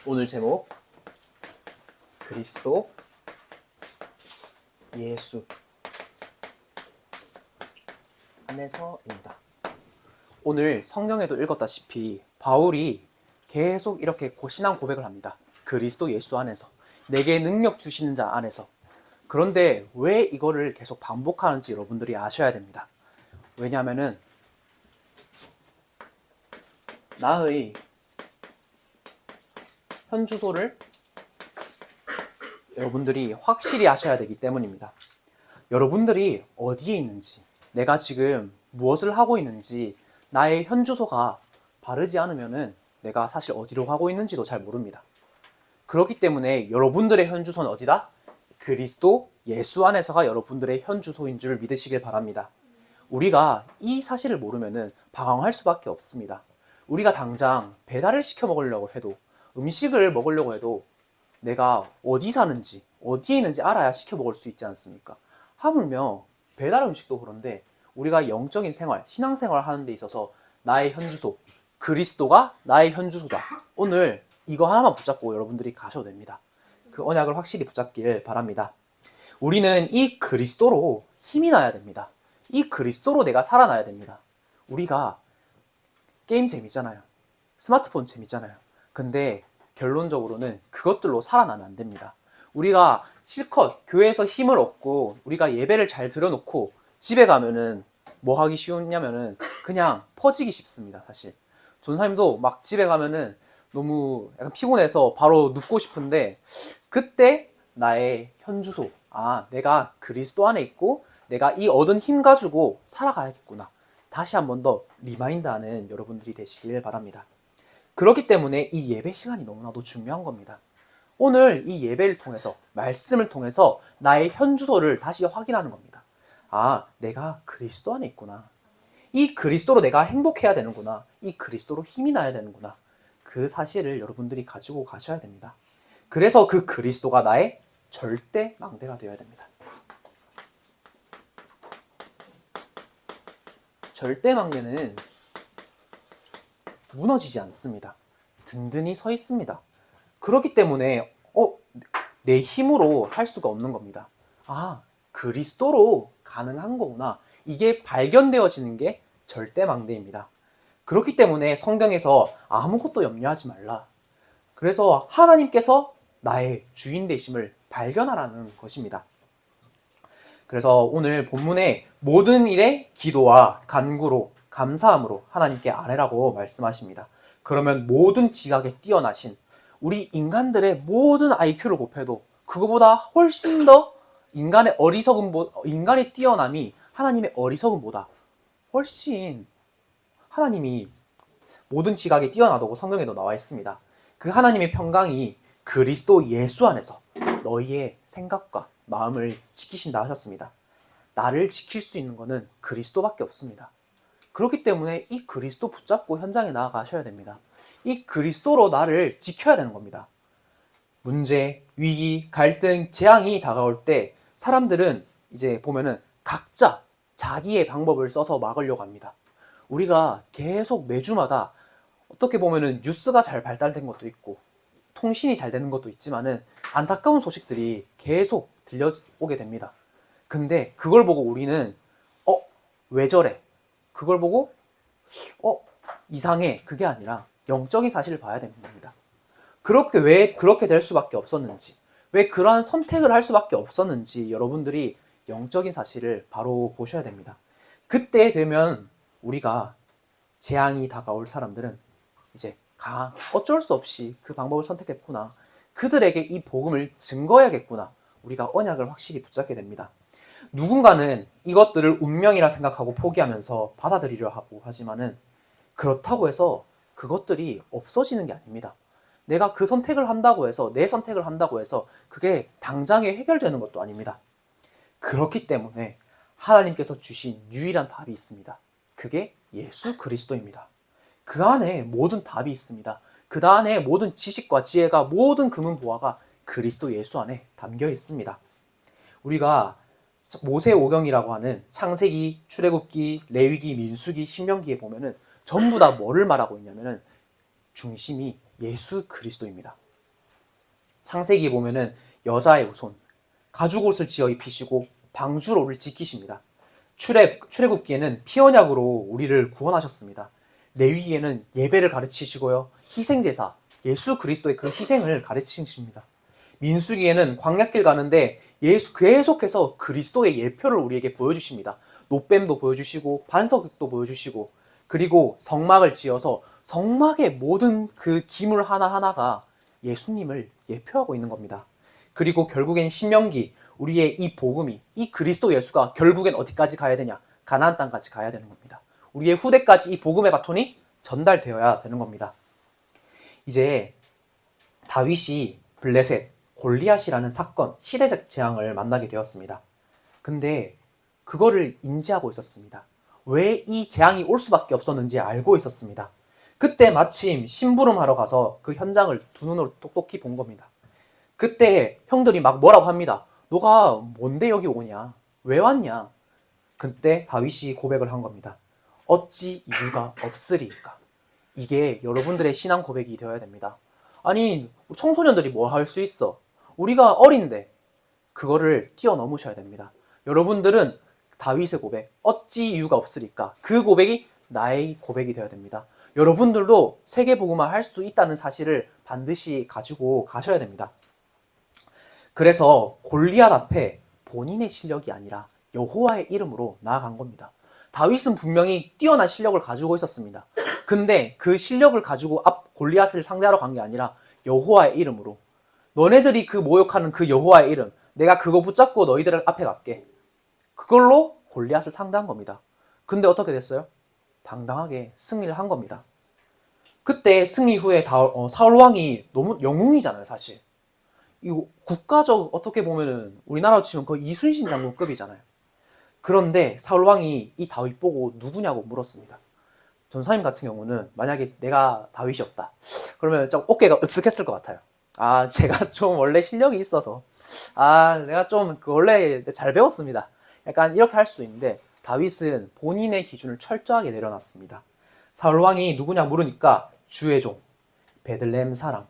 오늘 제목 그리스도 예수 안에서입니다. 오늘 성경에도 읽었다시피 바울이 계속 이렇게 신앙 고백을 합니다. 그리스도 예수 안에서, 내게 능력 주시는 자 안에서. 그런데 왜 이거를 계속 반복하는지 여러분들이 아셔야 됩니다. 왜냐하면은 나의 현 주소를 여러분들이 확실히 아셔야 되기 때문입니다. 여러분들이 어디에 있는지, 내가 지금 무엇을 하고 있는지, 나의 현 주소가 바르지 않으면은 내가 사실 어디로 가고 있는지도 잘 모릅니다. 그렇기 때문에 여러분들의 현 주소는 어디다? 그리스도 예수 안에서가 여러분들의 현 주소인 줄 믿으시길 바랍니다. 우리가 이 사실을 모르면은 방황할 수밖에 없습니다. 우리가 당장 배달을 시켜 먹으려고 해도, 음식을 먹으려고 해도 내가 어디 사는지, 어디에 있는지 알아야 시켜 먹을 수 있지 않습니까? 하물며 배달 음식도 그런데 우리가 영적인 생활, 신앙생활을 하는 데 있어서 나의 현 주소, 그리스도가 나의 현 주소다. 오늘 이거 하나만 붙잡고 여러분들이 가셔도 됩니다. 그 언약을 확실히 붙잡길 바랍니다. 우리는 이 그리스도로 힘이 나야 됩니다. 이 그리스도로 내가 살아나야 됩니다. 우리가 게임 재밌잖아요. 스마트폰 재밌잖아요. 근데 결론적으로는 그것들로 살아나면 안 됩니다. 우리가 실컷 교회에서 힘을 얻고 우리가 예배를 잘 드려놓고 집에 가면은 뭐 하기 쉬웠냐면은 그냥 퍼지기 쉽습니다. 사실 전사님도 막 집에 가면은 너무 약간 피곤해서 바로 눕고 싶은데, 그때 나의 현 주소, 내가 그리스도 안에 있고 내가 이 얻은 힘 가지고 살아가야겠구나, 다시 한 번 더 리마인드하는 여러분들이 되시길 바랍니다. 그렇기 때문에 이 예배 시간이 너무나도 중요한 겁니다. 오늘 이 예배를 통해서, 말씀을 통해서 나의 현 주소를 다시 확인하는 겁니다. 내가 그리스도 안에 있구나. 이 그리스도로 내가 행복해야 되는구나. 이 그리스도로 힘이 나야 되는구나. 그 사실을 여러분들이 가지고 가셔야 됩니다. 그래서 그 그리스도가 나의 절대 망대가 되어야 됩니다. 절대 망대는 무너지지 않습니다. 든든히 서 있습니다. 그렇기 때문에 내 힘으로 할 수가 없는 겁니다. 그리스도로 가능한 거구나. 이게 발견되어지는 게 절대망대입니다. 그렇기 때문에 성경에서 아무것도 염려하지 말라. 그래서 하나님께서 나의 주인 되심을 발견하라는 것입니다. 그래서 오늘 본문에 모든 일에 기도와 간구로 감사함으로 하나님께 아뢰라고 말씀하십니다. 그러면 모든 지각에 뛰어나신, 우리 인간들의 모든 IQ를 곱해도 그거보다 훨씬 더 인간의 인간의 뛰어남이 하나님의 어리석음보다 훨씬, 하나님이 모든 지각에 뛰어나다고 성경에도 나와 있습니다. 그 하나님의 평강이 그리스도 예수 안에서 너희의 생각과 마음을 지키신다 하셨습니다. 나를 지킬 수 있는 것은 그리스도밖에 없습니다. 그렇기 때문에 이 그리스도 붙잡고 현장에 나아가셔야 됩니다. 이 그리스도로 나를 지켜야 되는 겁니다. 문제, 위기, 갈등, 재앙이 다가올 때 사람들은 이제 보면은 각자 자기의 방법을 써서 막으려고 합니다. 우리가 계속 매주마다 어떻게 보면은 뉴스가 잘 발달된 것도 있고 통신이 잘 되는 것도 있지만은 안타까운 소식들이 계속 들려오게 됩니다. 근데 그걸 보고 우리는 왜 저래? 그걸 보고 이상해. 그게 아니라 영적인 사실을 봐야 되는 겁니다. 왜 그렇게 될 수밖에 없었는지, 왜 그러한 선택을 할 수밖에 없었는지 여러분들이 영적인 사실을 바로 보셔야 됩니다. 그때 되면 우리가 재앙이 다가올 사람들은 이제 어쩔 수 없이 그 방법을 선택했구나, 그들에게 이 복음을 증거해야겠구나, 우리가 언약을 확실히 붙잡게 됩니다. 누군가는 이것들을 운명이라 생각하고 포기하면서 받아들이려 하고 하지만은 그렇다고 해서 그것들이 없어지는 게 아닙니다. 내가 그 선택을 한다고 해서, 내 선택을 한다고 해서 그게 당장에 해결되는 것도 아닙니다. 그렇기 때문에 하나님께서 주신 유일한 답이 있습니다. 그게 예수 그리스도입니다. 그 안에 모든 답이 있습니다. 그 안에 모든 지식과 지혜가, 모든 금은보화가 그리스도 예수 안에 담겨 있습니다. 우리가 모세오경이라고 하는 창세기, 출애굽기, 레위기, 민수기, 신명기에 보면은 전부 다 뭐를 말하고 있냐면은 중심이 예수 그리스도입니다. 창세기 보면은 여자의 후손, 가죽옷을 지어 입히시고 방주로를 지키십니다. 출애굽기에는 피 언약으로 우리를 구원하셨습니다. 레위기에는 예배를 가르치시고요. 희생제사, 예수 그리스도의 그 희생을 가르치십니다. 민수기에는 광야길 가는데 계속해서 그리스도의 예표를 우리에게 보여주십니다. 노뱀도 보여주시고 반석도 보여주시고, 그리고 성막을 지어서 성막의 모든 그 기물 하나하나가 예수님을 예표하고 있는 겁니다. 그리고 결국엔 신명기, 우리의 이 복음이, 이 그리스도 예수가 결국엔 어디까지 가야 되냐? 가나안 땅까지 가야 되는 겁니다. 우리의 후대까지 이 복음의 바톤이 전달되어야 되는 겁니다. 이제 다윗이 블레셋, 골리앗이라는 사건, 시대적 재앙을 만나게 되었습니다. 근데 그거를 인지하고 있었습니다. 왜 이 재앙이 올 수밖에 없었는지 알고 있었습니다. 그때 마침 심부름하러 가서 그 현장을 두 눈으로 똑똑히 본 겁니다. 그때 형들이 막 뭐라고 합니다. 너가 뭔데 여기 오냐? 왜 왔냐? 그때 다윗이 고백을 한 겁니다. 어찌 이유가 없으리까? 이게 여러분들의 신앙 고백이 되어야 됩니다. 아니, 청소년들이 뭐 할 수 있어? 우리가 어린데 그거를 뛰어넘으셔야 됩니다. 여러분들은 다윗의 고백, 어찌 이유가 없으리까? 그 고백이 나의 고백이 되어야 됩니다. 여러분들도 세계복음화 할 수 있다는 사실을 반드시 가지고 가셔야 됩니다. 그래서 골리앗 앞에 본인의 실력이 아니라 여호와의 이름으로 나아간 겁니다. 다윗은 분명히 뛰어난 실력을 가지고 있었습니다. 근데 그 실력을 가지고 골리앗을 상대하러 간 게 아니라 여호와의 이름으로, 너네들이 그 모욕하는 그 여호와의 이름, 내가 그거 붙잡고 너희들 앞에 갈게. 그걸로 골리앗을 상대한 겁니다. 근데 어떻게 됐어요? 당당하게 승리를 한 겁니다. 그때 승리 후에 사울 왕이 너무 영웅이잖아요, 사실. 이거 국가적, 어떻게 보면은 우리나라로 치면 거의 이순신 장군급이잖아요. 그런데 사울 왕이 이 다윗 보고 누구냐고 물었습니다. 전사님 같은 경우는 만약에 내가 다윗이었다, 그러면 좀 어깨가 으쓱했을 것 같아요. 아, 제가 좀 원래 실력이 있어서, 내가 좀 원래 잘 배웠습니다. 약간 이렇게 할 수 있는데, 다윗은 본인의 기준을 철저하게 내려놨습니다. 사울 왕이 누구냐 물으니까 주의 종, 베들레헴 사람,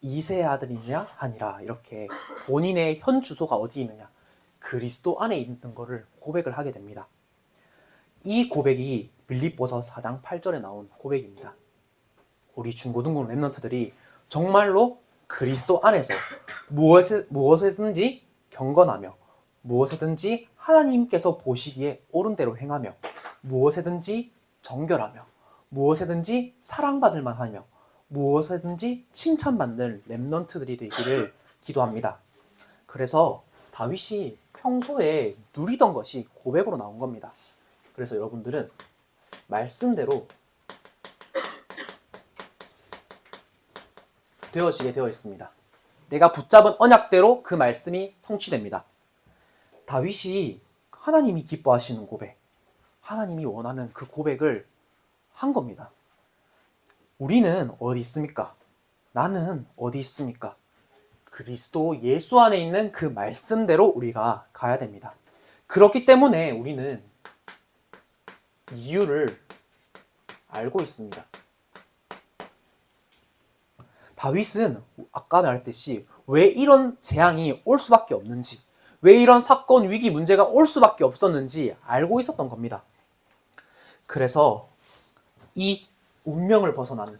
이새의 아들이냐 하니라, 이렇게 본인의 현 주소가 어디 있느냐, 그리스도 안에 있는 것을 고백을 하게 됩니다. 이 고백이 빌립보서 4장 8절에 나온 고백입니다. 우리 중고등부 랩런트들이 정말로 그리스도 안에서 무엇에든지 경건하며, 무엇에든지 하나님께서 보시기에 옳은 대로 행하며, 무엇에든지 정결하며, 무엇에든지 사랑받을 만하며, 무엇에든지 칭찬받는 랩런트들이 되기를 기도합니다. 그래서 다윗이 평소에 누리던 것이 고백으로 나온 겁니다. 그래서 여러분들은 말씀대로 되어지게 되어 있습니다. 내가 붙잡은 언약대로 그 말씀이 성취됩니다. 다윗이 하나님이 기뻐하시는 고백, 하나님이 원하는 그 고백을 한 겁니다. 우리는 어디 있습니까? 나는 어디 있습니까? 그리스도 예수 안에 있는 그 말씀대로 우리가 가야 됩니다. 그렇기 때문에 우리는 이유를 알고 있습니다. 다윗은 아까 말했듯이 왜 이런 재앙이 올 수밖에 없는지, 왜 이런 사건, 위기, 문제가 올 수밖에 없었는지 알고 있었던 겁니다. 그래서 이 운명을 벗어나는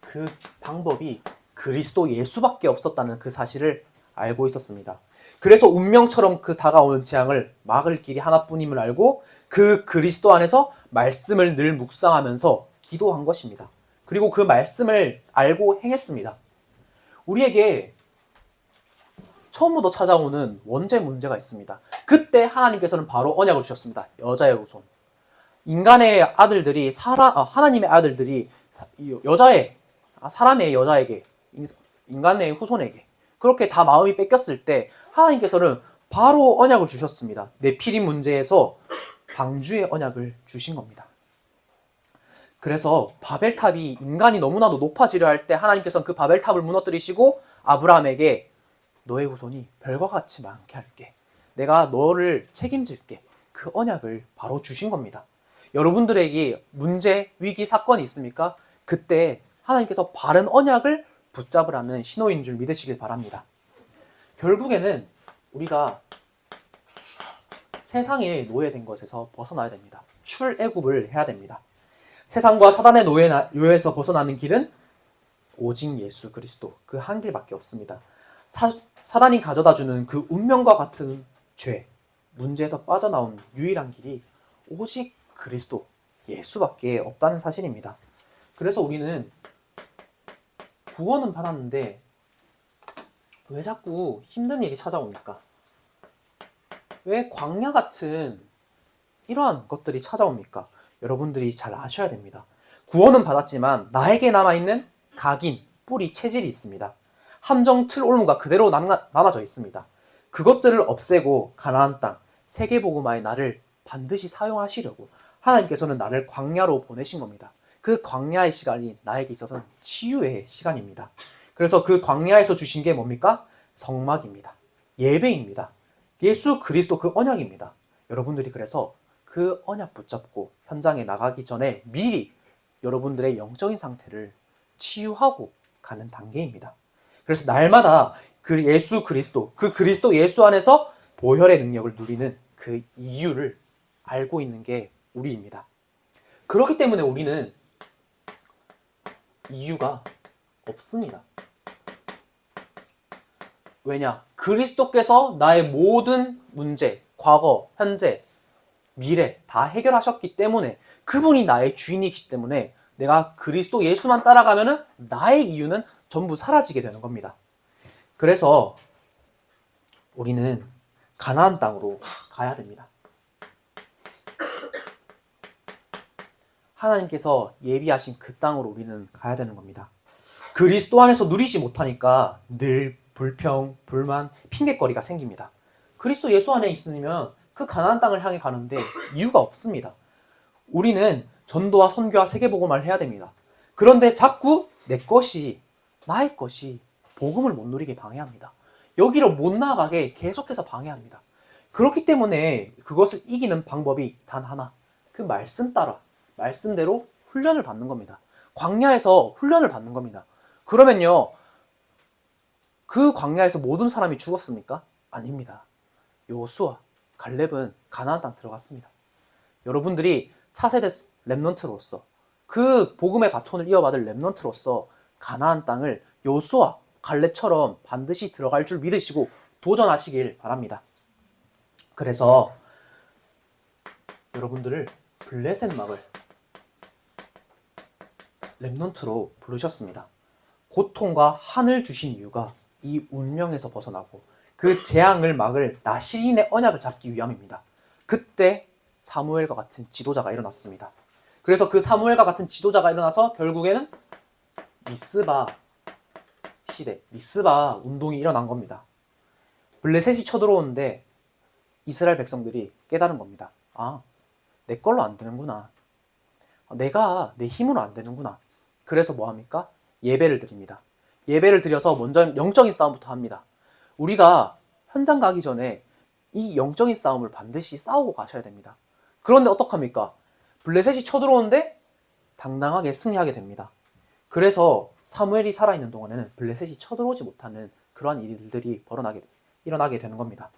그 방법이 그리스도 예수밖에 없었다는 그 사실을 알고 있었습니다. 그래서 운명처럼 그 다가오는 재앙을 막을 길이 하나뿐임을 알고 그 그리스도 안에서 말씀을 늘 묵상하면서 기도한 것입니다. 그리고 그 말씀을 알고 행했습니다. 우리에게 처음부터 찾아오는 원죄 문제가 있습니다. 그때 하나님께서는 바로 언약을 주셨습니다. 여자의 후손. 인간의 아들들이 하나님의 아들들이 사람의 여자에게, 인간의 후손에게 그렇게 다 마음이 뺏겼을 때 하나님께서는 바로 언약을 주셨습니다. 네피림 문제에서 방주의 언약을 주신 겁니다. 그래서 바벨탑이 인간이 너무나도 높아지려 할 때 하나님께서는 그 바벨탑을 무너뜨리시고 아브라함에게 너의 후손이 별과 같이 많게 할게, 내가 너를 책임질게, 그 언약을 바로 주신 겁니다. 여러분들에게 문제, 위기, 사건이 있습니까? 그때 하나님께서 바른 언약을 붙잡으라는 신호인 줄 믿으시길 바랍니다. 결국에는 우리가 세상에 노예된 것에서 벗어나야 됩니다. 출애굽을 해야 됩니다. 세상과 사단의 노예에서 벗어나는 길은 오직 예수 그리스도, 그 한 길밖에 없습니다. 사단이 가져다주는 그 운명과 같은 죄, 문제에서 빠져나온 유일한 길이 오직 그리스도, 예수밖에 없다는 사실입니다. 그래서 우리는 구원은 받았는데 왜 자꾸 힘든 일이 찾아옵니까? 왜 광야 같은 이러한 것들이 찾아옵니까? 여러분들이 잘 아셔야 됩니다. 구원은 받았지만 나에게 남아있는 각인, 뿌리, 체질이 있습니다. 함정, 틀, 올무가 그대로 남아져 있습니다. 그것들을 없애고 가나안 땅, 세계복음화의 나를 반드시 사용하시려고 하나님께서는 나를 광야로 보내신 겁니다. 그 광야의 시간이 나에게 있어서는 치유의 시간입니다. 그래서 그 광야에서 주신 게 뭡니까? 성막입니다. 예배입니다. 예수 그리스도 그 언약입니다. 여러분들이 그래서 그 언약 붙잡고 현장에 나가기 전에 미리 여러분들의 영적인 상태를 치유하고 가는 단계입니다. 그래서 날마다 그 예수 그리스도, 그 그리스도 예수 안에서 보혈의 능력을 누리는 그 이유를 알고 있는 게 우리입니다. 그렇기 때문에 우리는 이유가 없습니다. 왜냐? 그리스도께서 나의 모든 문제, 과거, 현재, 미래 다 해결하셨기 때문에, 그분이 나의 주인이시기 때문에 내가 그리스도 예수만 따라가면은 나의 이유는 전부 사라지게 되는 겁니다. 그래서 우리는 가나안 땅으로 가야 됩니다. 하나님께서 예비하신 그 땅으로 우리는 가야 되는 겁니다. 그리스도 안에서 누리지 못하니까 늘 불평, 불만, 핑계거리가 생깁니다. 그리스도 예수 안에 있으면 그 가나안 땅을 향해 가는데 이유가 없습니다. 우리는 전도와 선교와 세계복음화를 해야 됩니다. 그런데 자꾸 내 것이, 나의 것이 복음을 못 누리게 방해합니다. 여기로 못 나가게 계속해서 방해합니다. 그렇기 때문에 그것을 이기는 방법이 단 하나, 그 말씀 따라, 말씀대로 훈련을 받는 겁니다. 광야에서 훈련을 받는 겁니다. 그러면요, 그 광야에서 모든 사람이 죽었습니까? 아닙니다. 여호수아, 갈렙은 가나안 땅 들어갔습니다. 여러분들이 차세대 렘넌트로서, 그 복음의 바톤을 이어받을 렘넌트로서 가나안 땅을 여호수아, 갈렙처럼 반드시 들어갈 줄 믿으시고 도전하시길 바랍니다. 그래서 여러분들을 블레셋 마을 렘넌트로 부르셨습니다. 고통과 한을 주신 이유가 이 운명에서 벗어나고 그 재앙을 막을 나시린의 언약을 잡기 위함입니다. 그때 사무엘과 같은 지도자가 일어났습니다. 그래서 그 사무엘과 같은 지도자가 일어나서 결국에는 미스바 시대, 미스바 운동이 일어난 겁니다. 블레셋이 쳐들어오는데 이스라엘 백성들이 깨달은 겁니다. 아, 내 걸로 안 되는구나. 내가 내 힘으로 안 되는구나. 그래서 뭐합니까? 예배를 드립니다. 예배를 드려서 먼저 영적인 싸움부터 합니다. 우리가 현장 가기 전에 이 영적인 싸움을 반드시 싸우고 가셔야 됩니다. 그런데 어떡합니까? 블레셋이 쳐들어오는데 당당하게 승리하게 됩니다. 그래서 사무엘이 살아있는 동안에는 블레셋이 쳐들어오지 못하는 그러한 일들이 일어나게 되는 겁니다.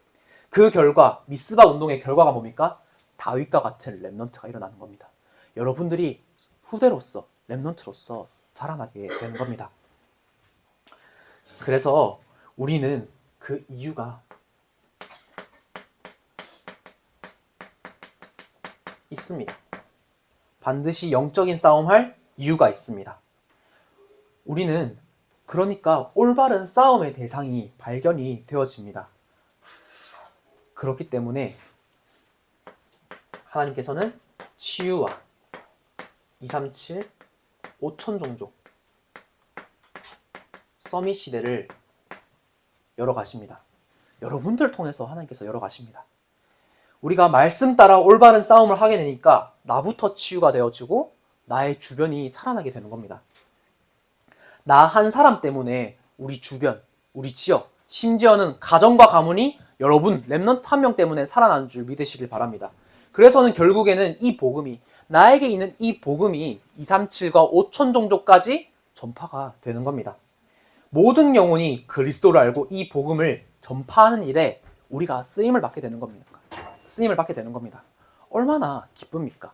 그 결과, 미스바 운동의 결과가 뭡니까? 다윗과 같은 렘넌트가 일어나는 겁니다. 여러분들이 후대로서, 렘넌트로서 자라나게 되는 겁니다. 그래서 우리는 그 이유가 있습니다. 반드시 영적인 싸움할 이유가 있습니다. 우리는 그러니까 올바른 싸움의 대상이 발견이 되어집니다. 그렇기 때문에 하나님께서는 치유와 237, 5천 종족 서밋 시대를 열어가십니다. 여러분들 통해서 하나님께서 열어가십니다. 우리가 말씀 따라 올바른 싸움을 하게 되니까 나부터 치유가 되어지고 나의 주변이 살아나게 되는 겁니다. 나 한 사람 때문에 우리 주변, 우리 지역, 심지어는 가정과 가문이 여러분, 렘넌트 한 명 때문에 살아나는 줄 믿으시길 바랍니다. 그래서는 결국에는 이 복음이, 나에게 있는 이 복음이 237과 5천 종족까지 전파가 되는 겁니다. 모든 영혼이 그리스도를 알고 이 복음을 전파하는 일에 우리가 쓰임을 받게 되는 겁니다. 쓰임을 받게 되는 겁니다. 얼마나 기쁩니까?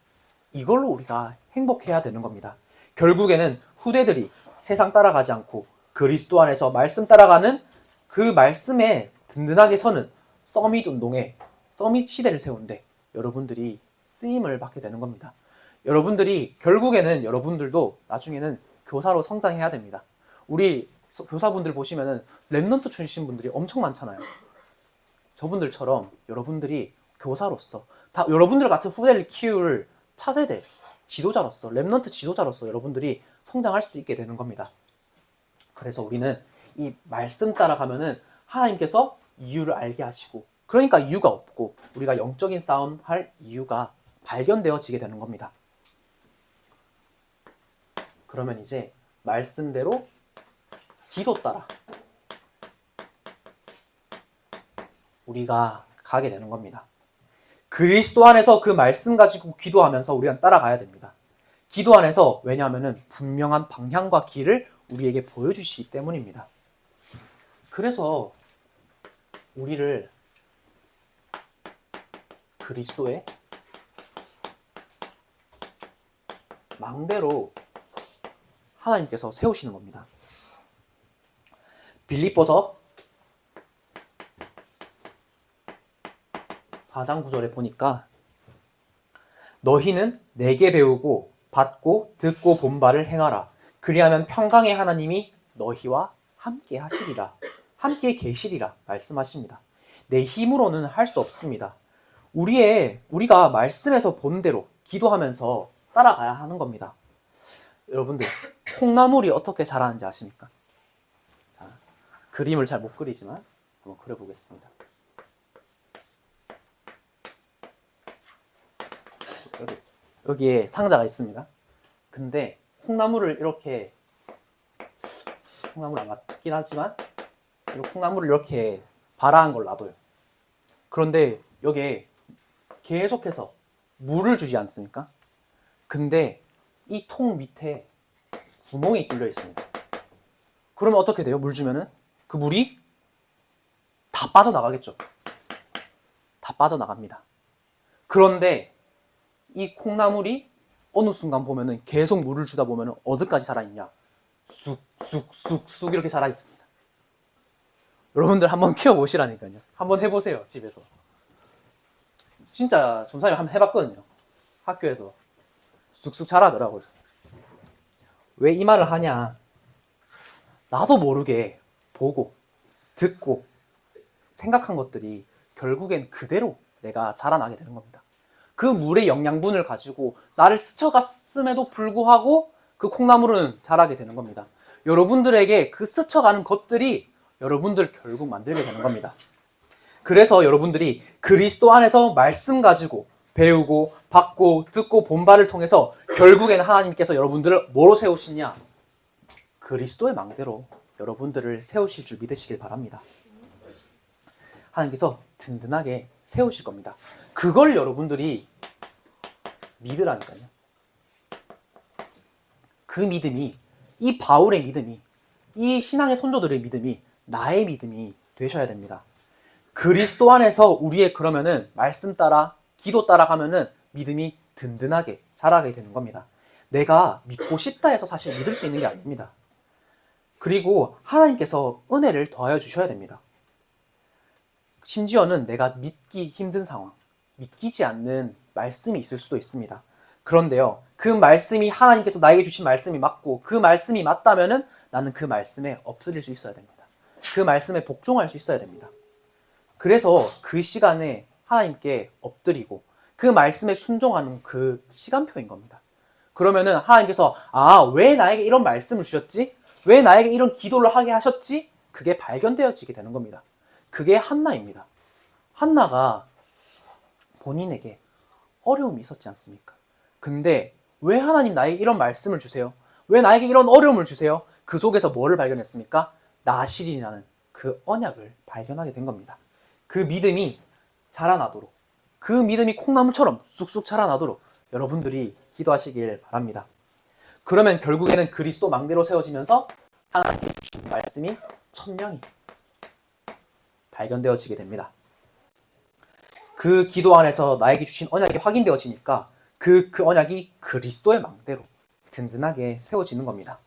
이걸로 우리가 행복해야 되는 겁니다. 결국에는 후대들이 세상 따라가지 않고 그리스도 안에서 말씀 따라가는 그 말씀에 든든하게 서는 서밋 운동에 서밋 시대를 세운데 여러분들이 쓰임을 받게 되는 겁니다. 여러분들이 결국에는 여러분들도 나중에는 교사로 성장해야 됩니다. 우리 교사분들 보시면은 랩넌트 출신 분들이 엄청 많잖아요. 저분들처럼 여러분들이 교사로서 다 여러분들 같은 후대를 키울 차세대 지도자로서 랩넌트 지도자로서 여러분들이 성장할 수 있게 되는 겁니다. 그래서 우리는 이 말씀 따라가면은 하나님께서 이유를 알게 하시고 그러니까 이유가 없고 우리가 영적인 싸움 할 이유가 발견되어지게 되는 겁니다. 그러면 이제 말씀대로 기도 따라 우리가 가게 되는 겁니다. 그리스도 안에서 그 말씀 가지고 기도하면서 우리는 따라가야 됩니다. 기도 안에서 왜냐하면 분명한 방향과 길을 우리에게 보여주시기 때문입니다. 그래서 우리를 그리스도의 망대로 하나님께서 세우시는 겁니다. 빌립보서 4장 9절에 보니까 너희는 내게 배우고 받고 듣고 본 바를 행하라. 그리하면 평강의 하나님이 너희와 함께 하시리라. 함께 계시리라 말씀하십니다. 내 힘으로는 할 수 없습니다. 우리가 말씀에서 본 대로 기도하면서 따라가야 하는 겁니다. 여러분들 콩나물이 어떻게 자라는지 아십니까? 자, 그림을 잘 못 그리지만 한번 그려보겠습니다. 여기에 상자가 있습니다. 근데 콩나물을 이렇게 콩나물 안 같긴 하지만 콩나물을 이렇게 발아한 걸 놔둬요. 그런데 여기에 계속해서 물을 주지 않습니까? 근데 이 통 밑에 구멍이 뚫려 있습니다. 그러면 어떻게 돼요? 물 주면은 그 물이 다 빠져나가겠죠. 다 빠져나갑니다. 그런데 이 콩나물이 어느 순간 보면은 계속 물을 주다 보면은 어디까지 자라있냐? 쑥쑥쑥쑥 이렇게 자라있습니다. 여러분들 한번 키워보시라니까요. 한번 해보세요, 집에서. 진짜 전사님 한번 해봤거든요. 학교에서. 쑥쑥 자라더라고요. 왜 이 말을 하냐? 나도 모르게 보고, 듣고, 생각한 것들이 결국엔 그대로 내가 자라나게 되는 겁니다. 그 물의 영양분을 가지고 나를 스쳐갔음에도 불구하고 그 콩나물은 자라게 되는 겁니다. 여러분들에게 그 스쳐가는 것들이 여러분들 결국 만들게 되는 겁니다. 그래서 여러분들이 그리스도 안에서 말씀 가지고 배우고 받고 듣고 본 바를 통해서 결국에는 하나님께서 여러분들을 뭐로 세우시냐? 그리스도의 망대로 여러분들을 세우실 줄 믿으시길 바랍니다. 하나님께서 든든하게 세우실 겁니다. 그걸 여러분들이 믿으라니까요. 그 믿음이, 이 바울의 믿음이, 이 신앙의 선조들의 믿음이 나의 믿음이 되셔야 됩니다. 그리스도 안에서 우리의 그러면은 말씀 따라 기도 따라가면은 믿음이 든든하게 자라게 되는 겁니다. 내가 믿고 싶다 해서 사실 믿을 수 있는 게 아닙니다. 그리고 하나님께서 은혜를 더하여 주셔야 됩니다. 심지어는 내가 믿기 힘든 상황, 믿기지 않는 말씀이 있을 수도 있습니다. 그런데요, 그 말씀이 하나님께서 나에게 주신 말씀이 맞고 그 말씀이 맞다면은 나는 그 말씀에 엎드릴 수 있어야 됩니다. 그 말씀에 복종할 수 있어야 됩니다. 그래서 그 시간에 하나님께 엎드리고 그 말씀에 순종하는 그 시간표인 겁니다. 그러면은 하나님께서 왜 나에게 이런 말씀을 주셨지? 왜 나에게 이런 기도를 하게 하셨지? 그게 발견되어지게 되는 겁니다. 그게 한나입니다. 한나가 본인에게 어려움이 있었지 않습니까? 근데 왜 하나님 나에게 이런 말씀을 주세요? 왜 나에게 이런 어려움을 주세요? 그 속에서 뭐를 발견했습니까? 나실이라는 그 언약을 발견하게 된 겁니다. 그 믿음이 자라나도록, 그 믿음이 콩나물처럼 쑥쑥 자라나도록 여러분들이 기도하시길 바랍니다. 그러면 결국에는 그리스도 망대로 세워지면서 하나님께 주신 말씀이 천명이 발견되어지게 됩니다. 그 기도 안에서 나에게 주신 언약이 확인되어지니까 그 언약이 그리스도의 망대로 든든하게 세워지는 겁니다.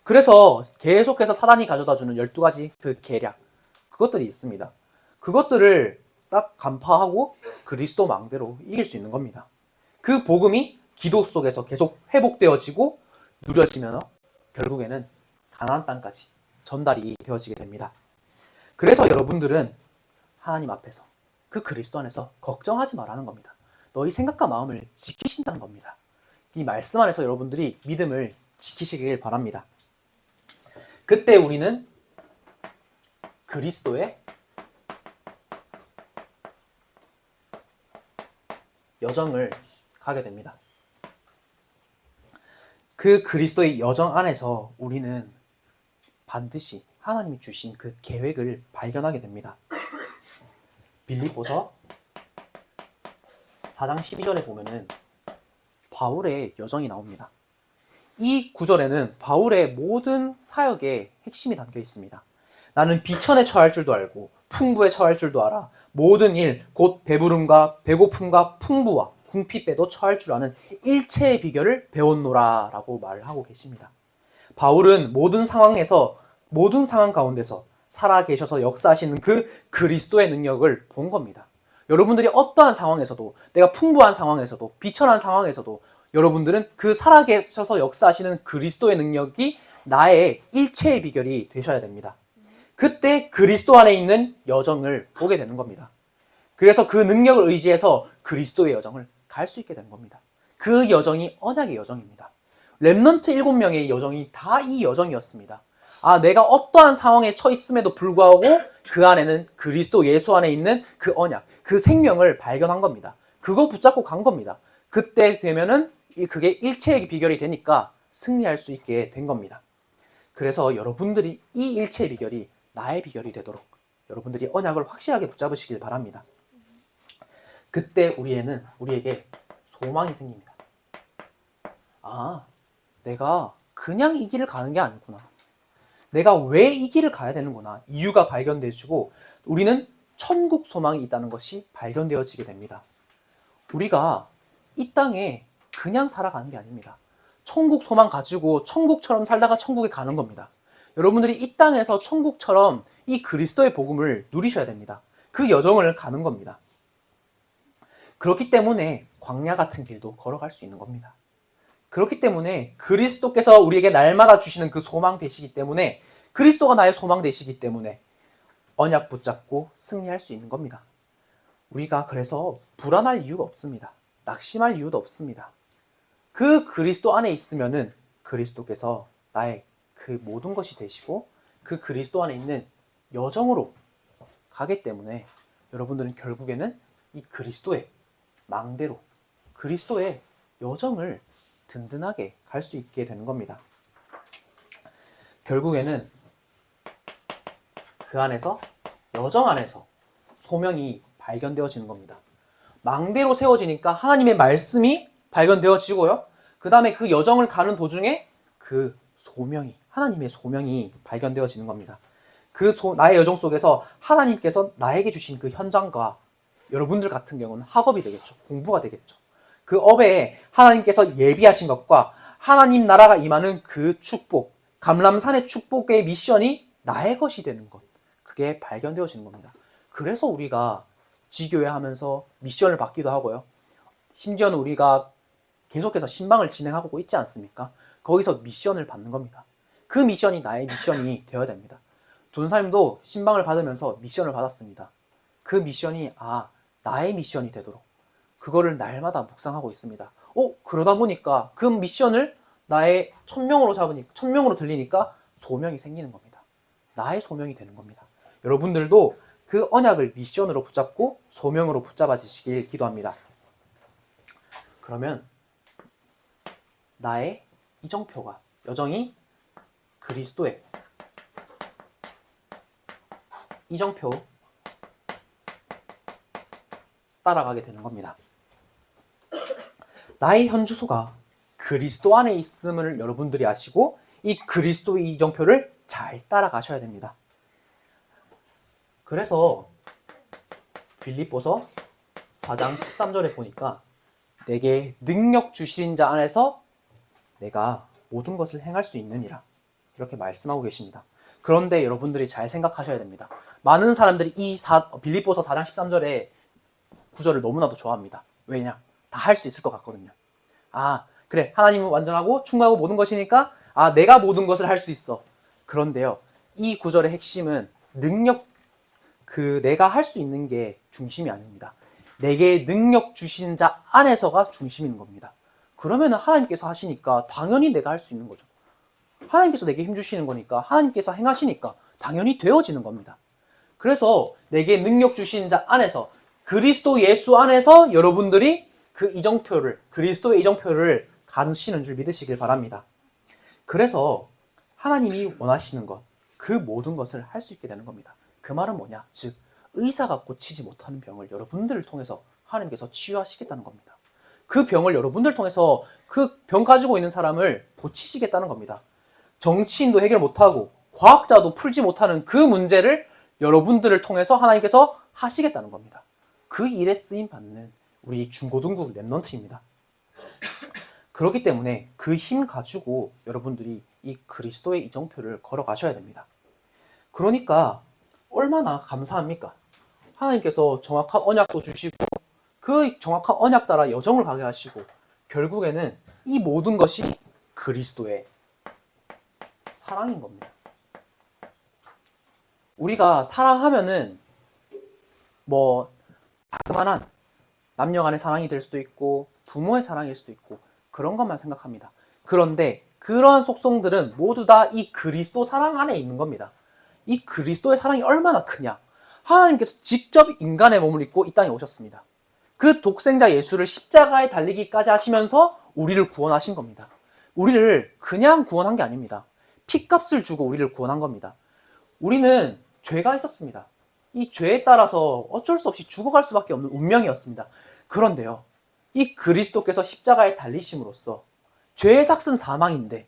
그래서 계속해서 사단이 가져다주는 12가지 그 계략, 그것들이 있습니다. 그것들을 딱 간파하고 그리스도 망대로 이길 수 있는 겁니다. 그 복음이 기도 속에서 계속 회복되어지고 누려지면 결국에는 가나안 땅까지 전달이 되어지게 됩니다. 그래서 여러분들은 하나님 앞에서 그 그리스도 안에서 걱정하지 말라는 겁니다. 너희 생각과 마음을 지키신다는 겁니다. 이 말씀 안에서 여러분들이 믿음을 지키시길 바랍니다. 그때 우리는 그리스도의 여정을 가게 됩니다. 그 그리스도의 여정 안에서 우리는 반드시 하나님이 주신 그 계획을 발견하게 됩니다. 빌립보서 4장 12절에 보면은 바울의 여정이 나옵니다. 이 구절에는 바울의 모든 사역의 핵심이 담겨 있습니다. 나는 비천에 처할 줄도 알고 풍부에 처할 줄도 알아. 모든 일, 곧 배부름과 배고픔과 풍부와 궁핍에도 처할 줄 아는 일체의 비결을 배웠노라 라고 말을 하고 계십니다. 바울은 모든 상황 가운데서 살아계셔서 역사하시는 그 그리스도의 능력을 본 겁니다. 여러분들이 어떠한 상황에서도, 내가 풍부한 상황에서도, 비천한 상황에서도 여러분들은 그 살아계셔서 역사하시는 그리스도의 능력이 나의 일체의 비결이 되셔야 됩니다. 그때 그리스도 안에 있는 여정을 보게 되는 겁니다. 그래서 그 능력을 의지해서 그리스도의 여정을 갈 수 있게 된 겁니다. 그 여정이 언약의 여정입니다. 렘넌트 7명의 여정이 다 이 여정이었습니다. 내가 어떠한 상황에 처했음에도 불구하고 그 안에는 그리스도 예수 안에 있는 그 언약, 그 생명을 발견한 겁니다. 그거 붙잡고 간 겁니다. 그때 되면은 그게 일체의 비결이 되니까 승리할 수 있게 된 겁니다. 그래서 여러분들이 이 일체의 비결이 나의 비결이 되도록 여러분들이 언약을 확실하게 붙잡으시길 바랍니다. 그때 우리에게 소망이 생깁니다. 내가 그냥 이 길을 가는 게 아니구나. 내가 왜 이 길을 가야 되는구나. 이유가 발견되어지고 우리는 천국 소망이 있다는 것이 발견되어지게 됩니다. 우리가 이 땅에 그냥 살아가는 게 아닙니다. 천국 소망 가지고 천국처럼 살다가 천국에 가는 겁니다. 여러분들이 이 땅에서 천국처럼 이 그리스도의 복음을 누리셔야 됩니다. 그 여정을 가는 겁니다. 그렇기 때문에 광야 같은 길도 걸어갈 수 있는 겁니다. 그렇기 때문에 그리스도께서 우리에게 날마다 주시는 그 소망 되시기 때문에 그리스도가 나의 소망 되시기 때문에 언약 붙잡고 승리할 수 있는 겁니다. 우리가 그래서 불안할 이유가 없습니다. 낙심할 이유도 없습니다. 그 그리스도 안에 있으면은 그리스도께서 나의 그 모든 것이 되시고 그 그리스도 안에 있는 여정으로 가기 때문에 여러분들은 결국에는 이 그리스도의 망대로 그리스도의 여정을 든든하게 갈 수 있게 되는 겁니다. 결국에는 그 안에서 여정 안에서 소명이 발견되어지는 겁니다. 망대로 세워지니까 하나님의 말씀이 발견되어지고요. 그 다음에 그 여정을 가는 도중에 그 하나님의 소명이 발견되어지는 겁니다. 나의 여정 속에서 하나님께서 나에게 주신 그 현장과 여러분들 같은 경우는 학업이 되겠죠. 공부가 되겠죠. 그 업에 하나님께서 예비하신 것과 하나님 나라가 임하는 그 축복, 감람산의 축복의 미션이 나의 것이 되는 것, 그게 발견되어지는 겁니다. 그래서 우리가 지교회 하면서 미션을 받기도 하고요. 심지어는 우리가 계속해서 신방을 진행하고 있지 않습니까? 거기서 미션을 받는 겁니다. 그 미션이 나의 미션이 되어야 됩니다. 전사님도 신방을 받으면서 미션을 받았습니다. 그 미션이 나의 미션이 되도록 그거를 날마다 묵상하고 있습니다. 그러다 보니까 그 미션을 나의 천명으로 들리니까 소명이 생기는 겁니다. 나의 소명이 되는 겁니다. 여러분들도 그 언약을 미션으로 붙잡고 소명으로 붙잡아지시길 기도합니다. 그러면 나의 여정이 그리스도의 이정표 따라가게 되는 겁니다. 나의 현 주소가 그리스도 안에 있음을 여러분들이 아시고 이 그리스도의 이정표를 잘 따라가셔야 됩니다. 그래서 빌립보서 4장 13절에 보니까 내게 능력 주신 자 안에서 내가 모든 것을 행할 수 있느니라 이렇게 말씀하고 계십니다. 그런데 여러분들이 잘 생각하셔야 됩니다. 많은 사람들이 이 빌립보서 4장 13절의 구절을 너무나도 좋아합니다. 왜냐? 다 할 수 있을 것 같거든요. 아, 그래. 하나님은 완전하고 충만하고 모든 것이니까 내가 모든 것을 할 수 있어. 그런데요. 이 구절의 핵심은 내가 할 수 있는 게 중심이 아닙니다. 내게 능력 주신 자 안에서가 중심인 겁니다. 그러면 하나님께서 하시니까 당연히 내가 할 수 있는 거죠. 하나님께서 내게 힘 주시는 거니까 하나님께서 행하시니까 당연히 되어지는 겁니다. 그래서 내게 능력 주신 자 안에서 그리스도 예수 안에서 여러분들이 그 이정표를 그리스도의 이정표를 가르치는 줄 믿으시길 바랍니다. 그래서 하나님이 원하시는 것, 그 모든 것을 할 수 있게 되는 겁니다. 그 말은 뭐냐? 즉 의사가 고치지 못하는 병을 여러분들을 통해서 하나님께서 치유하시겠다는 겁니다. 그 병을 여러분들 통해서 그 병 가지고 있는 사람을 고치시겠다는 겁니다. 정치인도 해결 못하고 과학자도 풀지 못하는 그 문제를 여러분들을 통해서 하나님께서 하시겠다는 겁니다. 그 일에 쓰임 받는 우리 중고등부 랩넌트입니다. 그렇기 때문에 그 힘 가지고 여러분들이 이 그리스도의 이정표를 걸어가셔야 됩니다. 그러니까 얼마나 감사합니까? 하나님께서 정확한 언약도 주시고 그 정확한 언약 따라 여정을 가게 하시고 결국에는 이 모든 것이 그리스도의 사랑인 겁니다. 우리가 사랑하면은 자그만한 남녀 간의 사랑이 될 수도 있고 부모의 사랑일 수도 있고 그런 것만 생각합니다. 그런데 그러한 속성들은 모두 다 이 그리스도 사랑 안에 있는 겁니다. 이 그리스도의 사랑이 얼마나 크냐? 하나님께서 직접 인간의 몸을 입고 이 땅에 오셨습니다. 그 독생자 예수를 십자가에 달리기까지 하시면서 우리를 구원하신 겁니다. 우리를 그냥 구원한 게 아닙니다. 핏값을 주고 우리를 구원한 겁니다. 우리는 죄가 있었습니다. 이 죄에 따라서 어쩔 수 없이 죽어갈 수밖에 없는 운명이었습니다. 그런데요, 이 그리스도께서 십자가에 달리심으로써 죄의 삭은 사망인데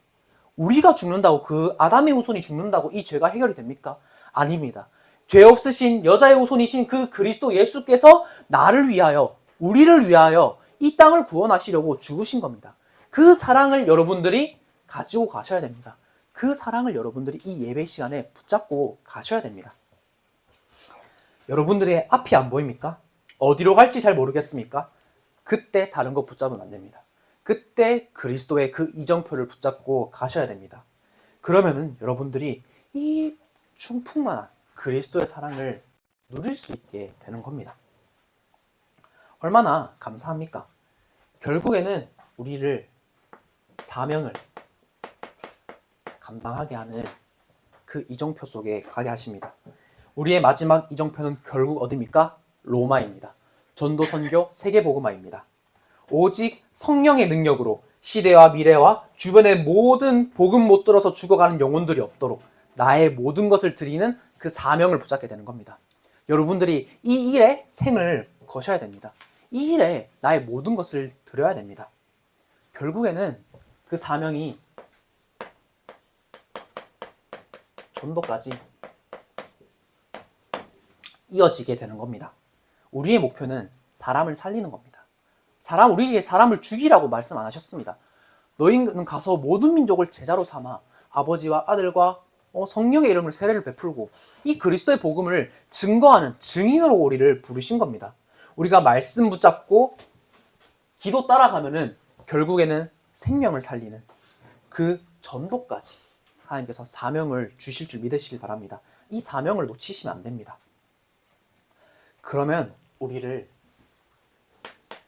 우리가 죽는다고 그 아담의 후손이 죽는다고 이 죄가 해결이 됩니까? 아닙니다. 죄 없으신 여자의 후손이신 그 그리스도 예수께서 나를 위하여 우리를 위하여 이 땅을 구원하시려고 죽으신 겁니다. 그 사랑을 여러분들이 가지고 가셔야 됩니다. 그 사랑을 여러분들이 이 예배 시간에 붙잡고 가셔야 됩니다. 여러분들의 앞이 안 보입니까? 어디로 갈지 잘 모르겠습니까? 그때 다른 거 붙잡으면 안 됩니다. 그때 그리스도의 그 이정표를 붙잡고 가셔야 됩니다. 그러면은 여러분들이 이 충풍만한 그리스도의 사랑을 누릴 수 있게 되는 겁니다. 얼마나 감사합니까? 결국에는 우리를 사명을 감당하게 하는 그 이정표 속에 가게 하십니다. 우리의 마지막 이정표는 결국 어디입니까? 로마입니다. 전도 선교 세계복음화입니다. 오직 성령의 능력으로 시대와 미래와 주변의 모든 복음 못 들어서 죽어가는 영혼들이 없도록 나의 모든 것을 드리는 그 사명을 붙잡게 되는 겁니다. 여러분들이 이 일에 생을 거셔야 됩니다. 이 일에 나의 모든 것을 드려야 됩니다. 결국에는 그 사명이 전도까지 이어지게 되는 겁니다. 우리의 목표는 사람을 살리는 겁니다. 우리에게 사람을 죽이라고 말씀 안 하셨습니다. 너희는 가서 모든 민족을 제자로 삼아 아버지와 아들과 성령의 이름을 세례를 베풀고 이 그리스도의 복음을 증거하는 증인으로 우리를 부르신 겁니다. 우리가 말씀 붙잡고 기도 따라가면은 결국에는 생명을 살리는 그 전도까지 하나님께서 사명을 주실 줄 믿으시길 바랍니다. 이 사명을 놓치시면 안 됩니다. 그러면 우리를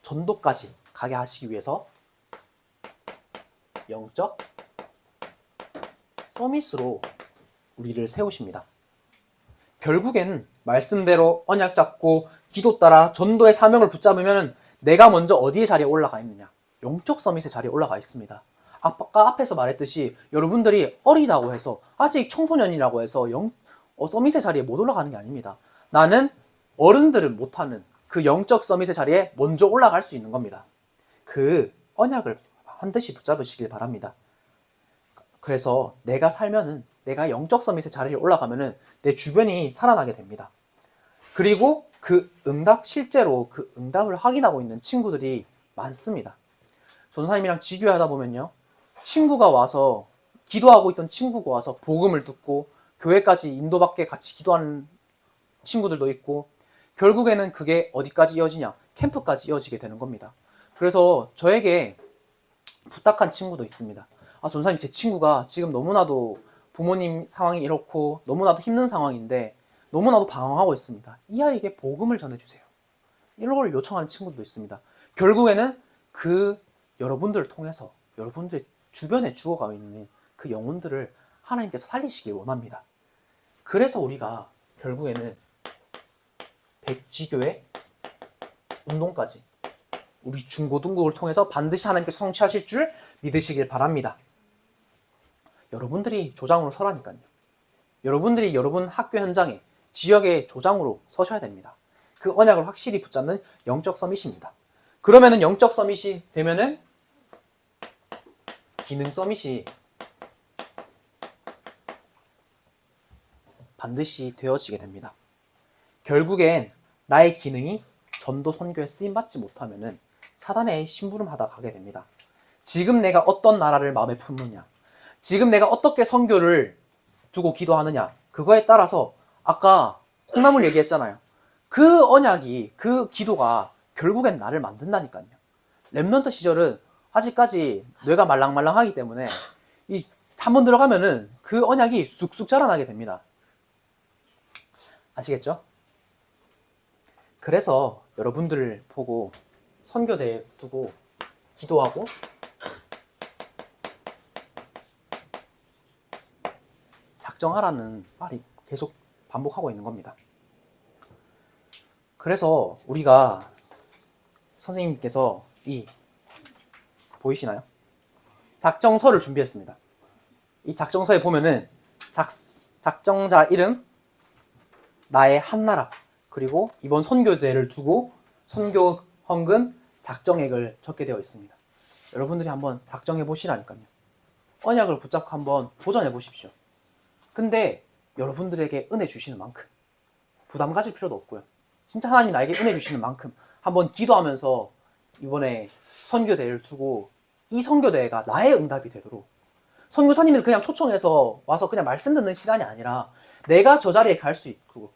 전도까지 가게 하시기 위해서 영적 서밋으로 우리를 세우십니다. 결국에는 말씀대로 언약 잡고 기도 따라 전도의 사명을 붙잡으면 내가 먼저 어디의 자리에 올라가 있느냐? 영적 서밋의 자리에 올라가 있습니다. 아까 앞에서 말했듯이 여러분들이 어리다고 해서 아직 청소년이라고 해서 서밋의 자리에 못 올라가는 게 아닙니다. 나는 어른들은 못하는 그 영적 서밋의 자리에 먼저 올라갈 수 있는 겁니다. 그 언약을 반드시 붙잡으시길 바랍니다. 그래서 내가 살면은, 내가 영적 서밋의 자리에 올라가면은 내 주변이 살아나게 됩니다. 그리고 그 응답, 실제로 그 응답을 확인하고 있는 친구들이 많습니다. 전사님이랑 지교하다 보면요, 친구가 와서, 기도하고 있던 친구가 와서 복음을 듣고 교회까지 인도받게 같이 기도하는 친구들도 있고, 결국에는 그게 어디까지 이어지냐, 캠프까지 이어지게 되는 겁니다. 그래서 저에게 부탁한 친구도 있습니다. 전사님, 제 친구가 지금 너무나도 부모님 상황이 이렇고 너무나도 힘든 상황인데 너무나도 방황하고 있습니다. 이 아이에게 복음을 전해주세요. 이런 걸 요청하는 친구도 있습니다. 결국에는 그 여러분들을 통해서 여러분들 주변에 죽어가고 있는 그 영혼들을 하나님께서 살리시길 원합니다. 그래서 우리가 결국에는 백지교회 운동까지 우리 중고등국을 통해서 반드시 하나님께서 성취하실 줄 믿으시길 바랍니다. 여러분들이 조장으로 서라니까요. 여러분들이 여러분 학교 현장에, 지역의 조장으로 서셔야 됩니다. 그 언약을 확실히 붙잡는 영적 서밋입니다. 그러면은 영적 서밋이 되면은 기능 서밋이 반드시 되어지게 됩니다. 결국엔 나의 기능이 전도 선교에 쓰임받지 못하면은 사단의 심부름하다 가게 됩니다. 지금 내가 어떤 나라를 마음에 품느냐, 지금 내가 어떻게 선교를 두고 기도하느냐, 그거에 따라서 아까 콩나물 얘기했잖아요. 그 언약이, 그 기도가 결국엔 나를 만든다니까요. 렘넌트 시절은 아직까지 뇌가 말랑말랑하기 때문에 한번 들어가면은 그 언약이 쑥쑥 자라나게 됩니다. 아시겠죠? 그래서 여러분들을 보고 선교대에 두고 기도하고 작정하라는 말이 계속 반복하고 있는 겁니다. 그래서 우리가 선생님께서 보이시나요? 작정서를 준비했습니다. 이 작정서에 보면은 작정자 이름, 나의 한나라, 그리고 이번 선교대를 두고 선교 헌금 작정액을 적게 되어 있습니다. 여러분들이 한번 작정해 보시라니까요. 언약을 붙잡고 한번 도전해 보십시오. 근데 여러분들에게 은혜 주시는 만큼 부담 가질 필요도 없고요. 진짜 하나님 나에게 은혜 주시는 만큼 한번 기도하면서 이번에 선교대회를 두고 이 선교대회가 나의 응답이 되도록, 선교사님을 그냥 초청해서 와서 그냥 말씀 듣는 시간이 아니라 내가 저 자리에 갈 수 있고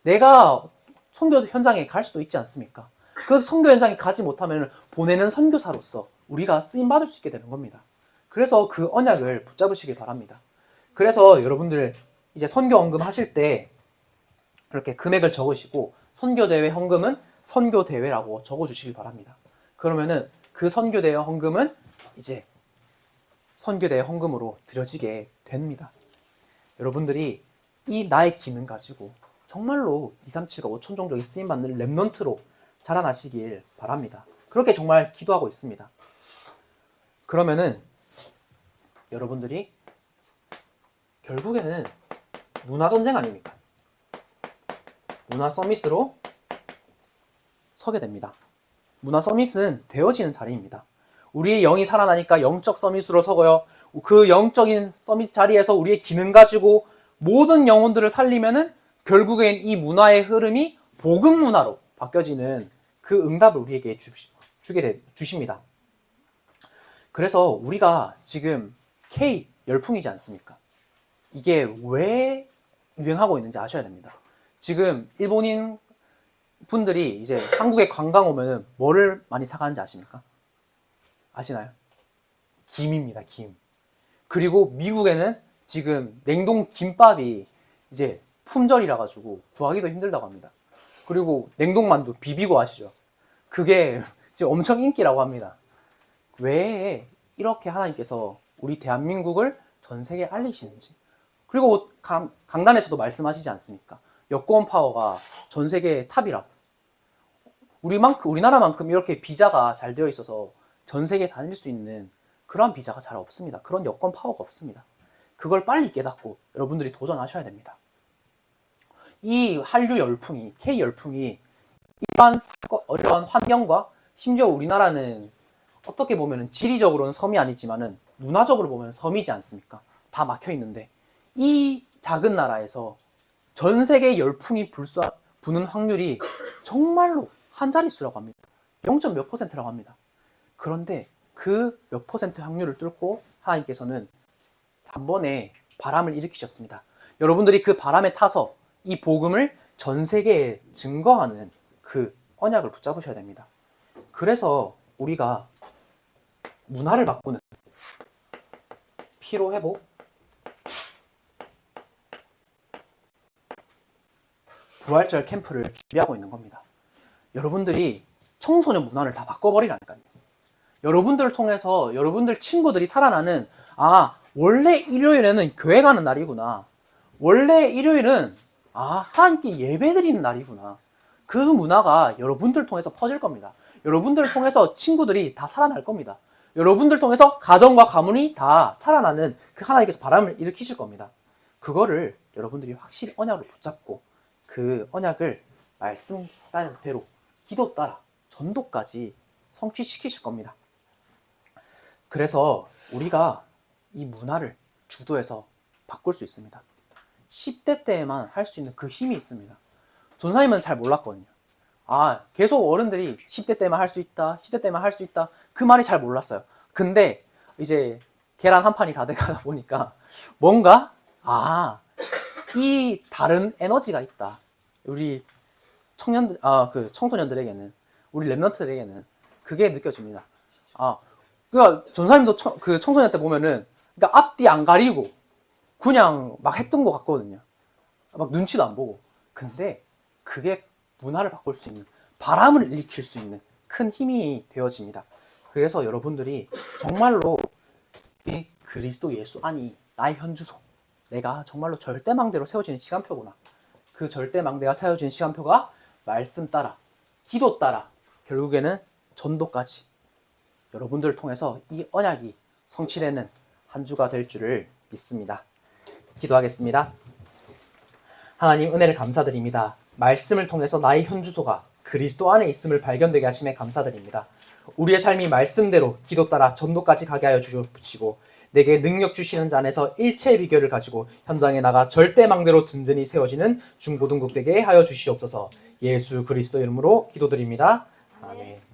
내가 선교 현장에 갈 수도 있지 않습니까? 그 선교 현장에 가지 못하면 보내는 선교사로서 우리가 쓰임받을 수 있게 되는 겁니다. 그래서 그 언약을 붙잡으시길 바랍니다. 그래서 여러분들 이제 선교 헌금 하실 때 이렇게 금액을 적으시고 선교대회 헌금은 선교대회라고 적어주시길 바랍니다. 그러면은 그 선교대회 헌금은 이제 선교대회 헌금으로 드려지게 됩니다. 여러분들이 이 나의 기능 가지고 정말로 237과 5천 종족이 쓰임받는 렘넌트로 자라나시길 바랍니다. 그렇게 정말 기도하고 있습니다. 그러면은 여러분들이 결국에는 문화전쟁 아닙니까? 문화 서밋으로 서게 됩니다. 문화 서밋은 되어지는 자리입니다. 우리의 영이 살아나니까 영적 서밋으로 서고요. 그 영적인 서밋 자리에서 우리의 기능 가지고 모든 영혼들을 살리면은 결국엔 이 문화의 흐름이 복음 문화로 바뀌어지는 그 응답을 우리에게 주십니다. 그래서 우리가 지금 K 열풍이지 않습니까? 이게 왜 유행하고 있는지 아셔야 됩니다. 지금 일본인 분들이 이제 한국에 관광 오면은 뭐를 많이 사가는지 아십니까? 아시나요? 김입니다, 김. 그리고 미국에는 지금 냉동 김밥이 이제 품절이라 가지고 구하기도 힘들다고 합니다. 그리고 냉동만두 비비고 아시죠? 그게 지금 엄청 인기라고 합니다. 왜 이렇게 하나님께서 우리 대한민국을 전 세계에 알리시는지. 그리고 강단에서도 말씀하시지 않습니까? 여권 파워가 전 세계 탑이라고. 우리나라만큼 이렇게 비자가 잘 되어 있어서 전 세계에 다닐 수 있는 그런 비자가 잘 없습니다. 그런 여권 파워가 없습니다. 그걸 빨리 깨닫고 여러분들이 도전하셔야 됩니다. 이 한류 열풍이, K 열풍이 이러한 환경과 심지어 우리나라는 어떻게 보면 지리적으로는 섬이 아니지만은 문화적으로 보면 섬이지 않습니까? 다 막혀 있는데 이 작은 나라에서 전 세계 열풍이 부는 확률이 정말로 한 자릿수라고 합니다. 0. 몇 %라고 합니다. 그런데 그 몇 퍼센트 확률을 뚫고 하나님께서는 단번에 바람을 일으키셨습니다. 여러분들이 그 바람에 타서 이 복음을 전 세계에 증거하는 그 언약을 붙잡으셔야 됩니다. 그래서 우리가 문화를 바꾸는 피로회복, 부활절 캠프를 준비하고 있는 겁니다. 여러분들이 청소년 문화를 다 바꿔버리라니까요. 여러분들을 통해서 여러분들 친구들이 살아나는, 원래 일요일에는 교회 가는 날이구나. 원래 일요일은 하나님께 예배드리는 날이구나. 그 문화가 여러분들을 통해서 퍼질 겁니다. 여러분들을 통해서 친구들이 다 살아날 겁니다. 여러분들을 통해서 가정과 가문이 다 살아나는 그 하나님께서 바람을 일으키실 겁니다. 그거를 여러분들이 확실히 언약으로 붙잡고 그 언약을 말씀대로 기도 따라 전도까지 성취시키실 겁니다. 그래서 우리가 이 문화를 주도해서 바꿀 수 있습니다. 10대 때에만 할 수 있는 그 힘이 있습니다. 전사님은 잘 몰랐거든요. 계속 어른들이 10대 때만 할 수 있다, 10대 때만 할 수 있다, 그 말이 잘 몰랐어요. 근데 이제 계란 한 판이 다 돼가다 보니까 뭔가 이 다른 에너지가 있다. 우리 청년들, 그 청소년들에게는, 우리 랩런트들에게는 그게 느껴집니다. 그러니까 전사님도 그 청소년 때 보면은 그러니까 앞뒤 안 가리고 그냥 막 했던 것 같거든요. 막 눈치도 안 보고. 근데 그게 문화를 바꿀 수 있는, 바람을 일으킬 수 있는 큰 힘이 되어집니다. 그래서 여러분들이 정말로 이 그리스도 예수 안이 나의 현주소, 내가 정말로 절대망대로 세워지는 시간표구나. 그 절대망대가 세워지는 시간표가 말씀 따라, 기도 따라, 결국에는 전도까지 여러분들을 통해서 이 언약이 성취되는 한 주가 될 줄을 믿습니다. 기도하겠습니다. 하나님, 은혜를 감사드립니다. 말씀을 통해서 나의 현주소가 그리스도 안에 있음을 발견되게 하심에 감사드립니다. 우리의 삶이 말씀대로 기도 따라 전도까지 가게 하여 주시고 내게 능력 주시는 자 안에서 일체의 비결을 가지고 현장에 나가 절대망대로 든든히 세워지는 중고등국 되게 하여 주시옵소서. 예수 그리스도 이름으로 기도드립니다. 아멘.